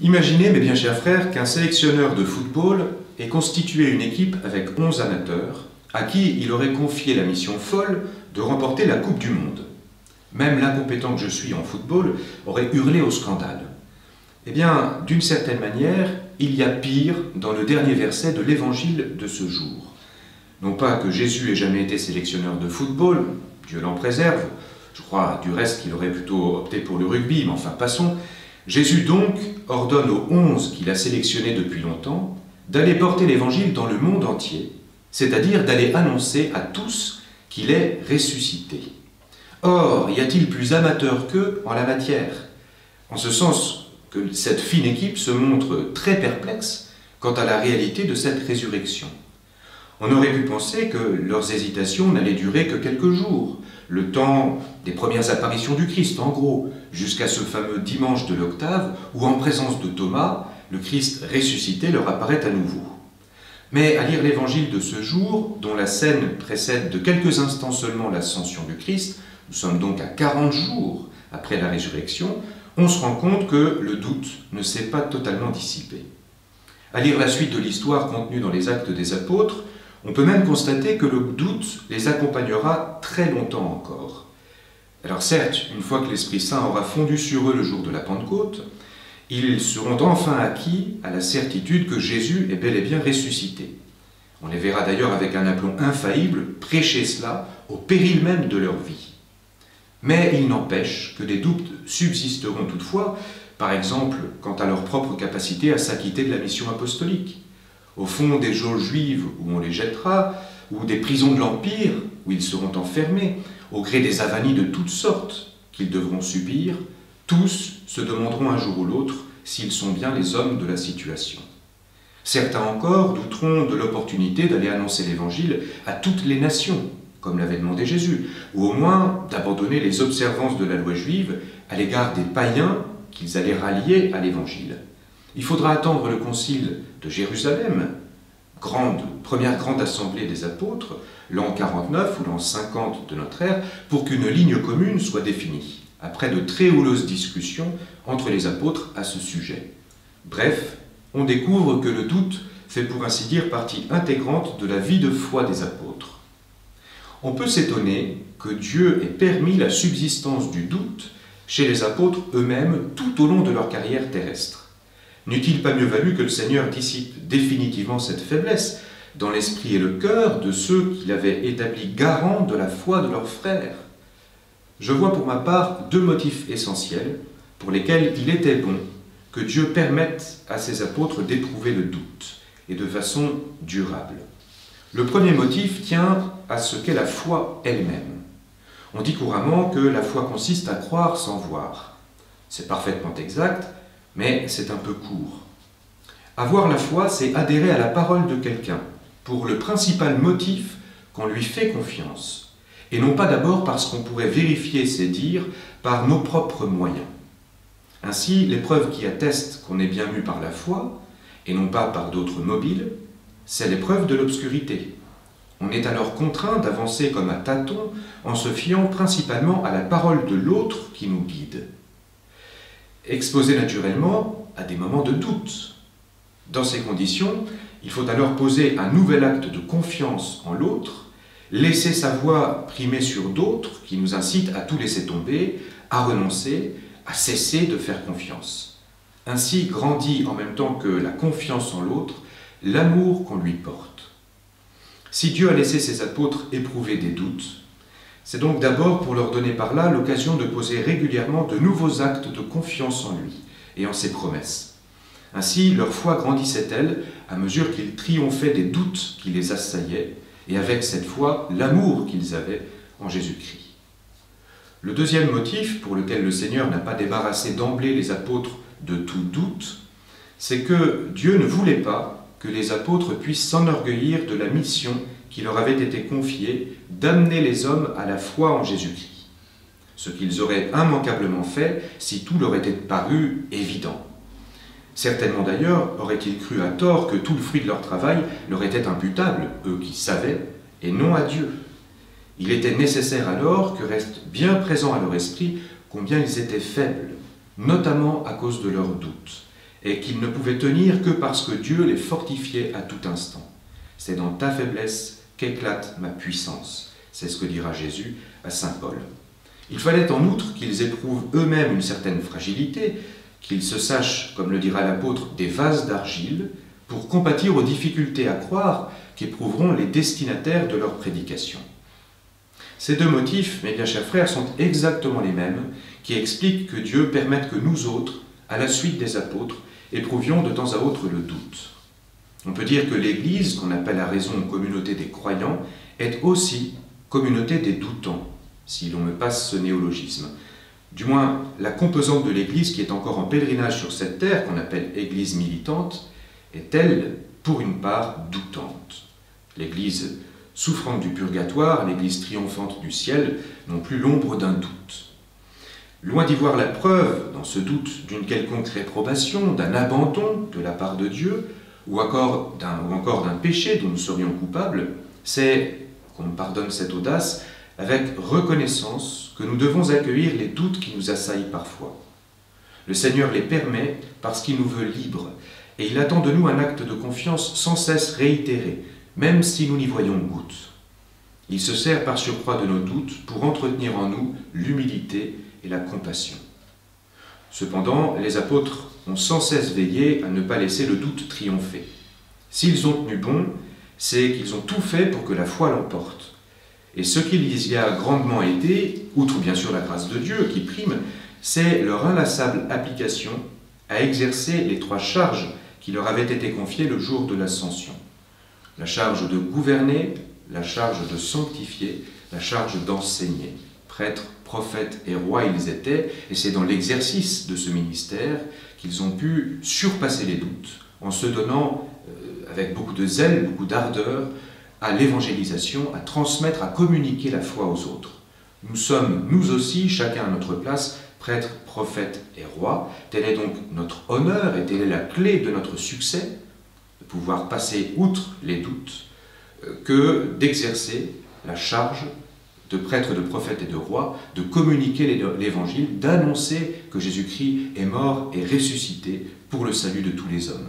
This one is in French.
Imaginez, mes bien chers frères, qu'un sélectionneur de football ait constitué une équipe avec 11 amateurs à qui il aurait confié la mission folle de remporter la Coupe du Monde. Même l'incompétent que je suis en football aurait hurlé au scandale. Eh bien, d'une certaine manière, il y a pire dans le dernier verset de l'évangile de ce jour. Non pas que Jésus ait jamais été sélectionneur de football, Dieu l'en préserve, je crois du reste qu'il aurait plutôt opté pour le rugby, mais enfin passons. Jésus donc ordonne aux 11 qu'il a sélectionnés depuis longtemps d'aller porter l'évangile dans le monde entier, c'est-à-dire d'aller annoncer à tous qu'il est ressuscité. Or, y a-t-il plus amateur qu'eux en la matière? En ce sens que cette fine équipe se montre très perplexe quant à la réalité de cette résurrection. On aurait pu penser que leurs hésitations n'allaient durer que quelques jours, le temps des premières apparitions du Christ, en gros, jusqu'à ce fameux dimanche de l'octave où, en présence de Thomas, le Christ ressuscité leur apparaît à nouveau. Mais à lire l'évangile de ce jour, dont la scène précède de quelques instants seulement l'ascension du Christ, nous sommes donc à 40 jours après la résurrection, on se rend compte que le doute ne s'est pas totalement dissipé. À lire la suite de l'histoire contenue dans les Actes des Apôtres, on peut même constater que le doute les accompagnera très longtemps encore. Alors certes, une fois que l'Esprit Saint aura fondu sur eux le jour de la Pentecôte, ils seront enfin acquis à la certitude que Jésus est bel et bien ressuscité. On les verra d'ailleurs avec un aplomb infaillible prêcher cela au péril même de leur vie. Mais il n'empêche que des doutes subsisteront toutefois, par exemple quant à leur propre capacité à s'acquitter de la mission apostolique. Au fond des geôles juives où on les jettera, ou des prisons de l'Empire où ils seront enfermés, au gré des avanies de toutes sortes qu'ils devront subir, tous se demanderont un jour ou l'autre s'ils sont bien les hommes de la situation. Certains encore douteront de l'opportunité d'aller annoncer l'Évangile à toutes les nations, comme l'avait demandé Jésus, ou au moins d'abandonner les observances de la loi juive à l'égard des païens qu'ils allaient rallier à l'Évangile. Il faudra attendre le concile de Jérusalem, première grande assemblée des apôtres, l'an 49 ou l'an 50 de notre ère, pour qu'une ligne commune soit définie, après de très houleuses discussions entre les apôtres à ce sujet. Bref, on découvre que le doute fait pour ainsi dire partie intégrante de la vie de foi des apôtres. On peut s'étonner que Dieu ait permis la subsistance du doute chez les apôtres eux-mêmes tout au long de leur carrière terrestre. N'eût-il pas mieux valu que le Seigneur dissipe définitivement cette faiblesse dans l'esprit et le cœur de ceux qu'il avait établis garants de la foi de leurs frères? Je vois pour ma part deux motifs essentiels pour lesquels il était bon que Dieu permette à ses apôtres d'éprouver le doute, et de façon durable. Le premier motif tient à ce qu'est la foi elle-même. On dit couramment que la foi consiste à croire sans voir. C'est parfaitement exact, mais c'est un peu court. Avoir la foi, c'est adhérer à la parole de quelqu'un, pour le principal motif qu'on lui fait confiance, et non pas d'abord parce qu'on pourrait vérifier ses dires par nos propres moyens. Ainsi, l'épreuve qui atteste qu'on est bien mu par la foi, et non pas par d'autres mobiles, c'est l'épreuve de l'obscurité. On est alors contraint d'avancer comme à tâtons en se fiant principalement à la parole de l'autre qui nous guide. Exposé naturellement à des moments de doute. Dans ces conditions, il faut alors poser un nouvel acte de confiance en l'autre, laisser sa voix primer sur d'autres qui nous incitent à tout laisser tomber, à renoncer, à cesser de faire confiance. Ainsi grandit en même temps que la confiance en l'autre, l'amour qu'on lui porte. Si Dieu a laissé ses apôtres éprouver des doutes, c'est donc d'abord pour leur donner par là l'occasion de poser régulièrement de nouveaux actes de confiance en lui et en ses promesses. Ainsi, leur foi grandissait-elle à mesure qu'ils triomphaient des doutes qui les assaillaient, et avec cette foi, l'amour qu'ils avaient en Jésus-Christ. Le deuxième motif pour lequel le Seigneur n'a pas débarrassé d'emblée les apôtres de tout doute, c'est que Dieu ne voulait pas que les apôtres puissent s'enorgueillir de la mission qui leur avait été confiée d'amener les hommes à la foi en Jésus-Christ, ce qu'ils auraient immanquablement fait si tout leur était paru évident. Certainement d'ailleurs auraient-ils cru à tort que tout le fruit de leur travail leur était imputable, eux qui savaient, et non à Dieu. Il était nécessaire alors que reste bien présent à leur esprit combien ils étaient faibles, notamment à cause de leurs doutes, et qu'ils ne pouvaient tenir que parce que Dieu les fortifiait à tout instant. C'est dans ta faiblesse qu'éclate ma puissance. C'est ce que dira Jésus à saint Paul. Il fallait en outre qu'ils éprouvent eux-mêmes une certaine fragilité, qu'ils se sachent, comme le dira l'apôtre, des vases d'argile, pour compatir aux difficultés à croire qu'éprouveront les destinataires de leur prédication. Ces deux motifs, mes bien chers frères, sont exactement les mêmes qui expliquent que Dieu permette que nous autres, à la suite des apôtres, éprouvions de temps à autre le doute. On peut dire que l'Église, qu'on appelle à raison communauté des croyants, est aussi communauté des doutants, si l'on me passe ce néologisme. Du moins, la composante de l'Église qui est encore en pèlerinage sur cette terre, qu'on appelle Église militante, est, elle, pour une part, doutante. L'Église souffrante du purgatoire, l'Église triomphante du ciel, n'ont plus l'ombre d'un doute. Loin d'y voir la preuve, dans ce doute, d'une quelconque réprobation, d'un abandon de la part de Dieu, ou encore d'un péché dont nous serions coupables, c'est, qu'on me pardonne cette audace, avec reconnaissance que nous devons accueillir les doutes qui nous assaillent parfois. Le Seigneur les permet parce qu'il nous veut libres, et il attend de nous un acte de confiance sans cesse réitéré, même si nous n'y voyons goutte. Il se sert par surcroît de nos doutes pour entretenir en nous l'humilité et la compassion. Cependant, les apôtres ont sans cesse veillé à ne pas laisser le doute triompher. S'ils ont tenu bon, c'est qu'ils ont tout fait pour que la foi l'emporte. Et ce qu'il y a grandement été, outre bien sûr la grâce de Dieu qui prime, c'est leur inlassable application à exercer les trois charges qui leur avaient été confiées le jour de l'Ascension. La charge de gouverner, la charge de sanctifier, la charge d'enseigner. Prêtres, prophètes et rois ils étaient, et c'est dans l'exercice de ce ministère qu'ils ont pu surpasser les doutes en se donnant, avec beaucoup de zèle, beaucoup d'ardeur, à l'évangélisation, à transmettre, à communiquer la foi aux autres. Nous sommes, nous aussi, chacun à notre place, prêtres, prophètes et rois. Tel est donc notre honneur et telle est la clé de notre succès, de pouvoir passer outre les doutes, que d'exercer la charge de prêtres, de prophètes et de rois, de communiquer l'évangile, d'annoncer que Jésus-Christ est mort et ressuscité pour le salut de tous les hommes.